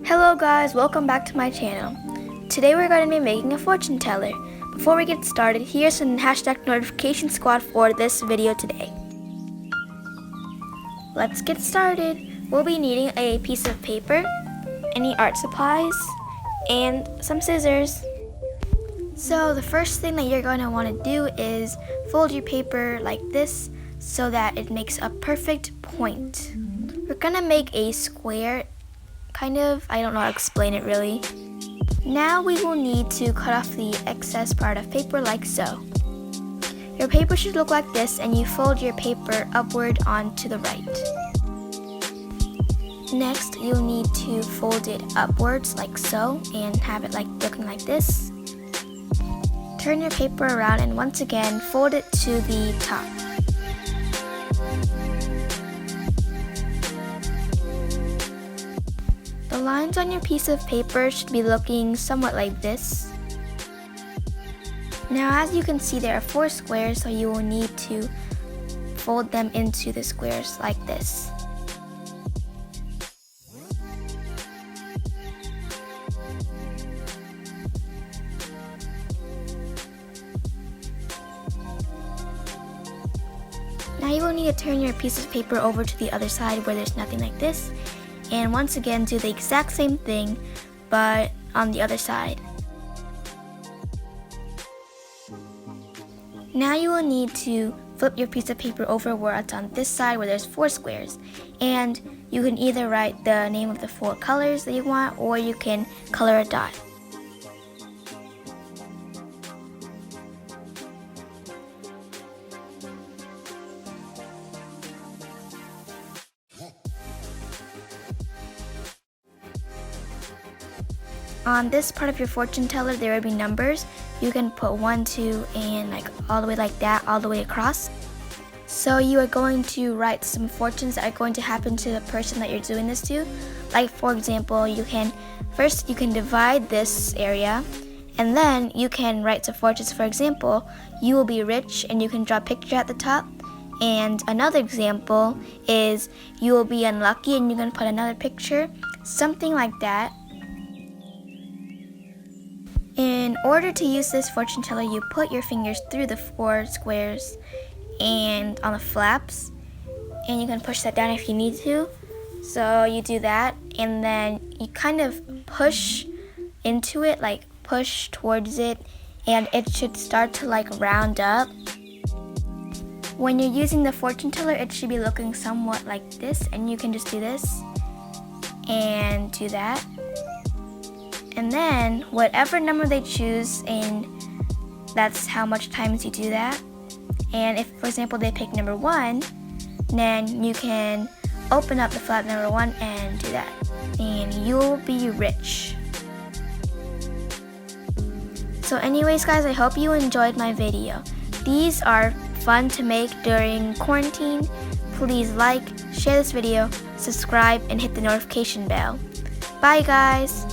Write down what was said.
Hello guys, welcome back to my channel. Today we're going to be making a fortune teller. Before we get started, here's some hashtag notification squad for this video today. Let's get started. We'll be needing a piece of paper, any art supplies, and some scissors. So the first thing that you're going to want to do is fold your paper like this so that it makes a perfect point. We're going to make a square, kind of. I don't know how to explain it really. Now we will need to cut off the excess part of paper like so. Your paper should look like this, and you fold your paper upward onto the right. Next, you'll need to fold it upwards like so and have it looking like this. Turn your paper around and once again fold it to the top. The lines on your piece of paper should be looking somewhat like this. Now as you can see, there are 4 squares, so you will need to fold them into the squares like this. Now you will need to turn your piece of paper over to the other side where there's nothing like this, and once again do the exact same thing but on the other side. Now you will need to flip your piece of paper over where it's on this side where there's 4 squares, and you can either write the name of the 4 colors that you want, or you can color a dot. On this part of your fortune teller, there will be numbers. You can put 1, 2, and all the way like that, all the way across. So you are going to write some fortunes that are going to happen to the person that you're doing this to. Like for example, you can divide this area, and then you can write some fortunes. For example, you will be rich, and you can draw a picture at the top. And another example is you will be unlucky, and you can put another picture, something like that. In order to use this fortune teller, you put your fingers through the 4 squares and on the flaps, and you can push that down if you need to. So you do that, and then you kind of push into it, push towards it, and it should start to round up. When you're using the fortune teller, it should be looking somewhat like this, and you can just do this and do that. And then whatever number they choose, and that's how much times you do that. And if, for example, they pick number 1, then you can open up the flap number 1 and do that, and you'll be rich. So anyways guys, I hope you enjoyed my video. These are fun to make during quarantine. Please like, share this video, subscribe, and hit the notification bell. Bye guys!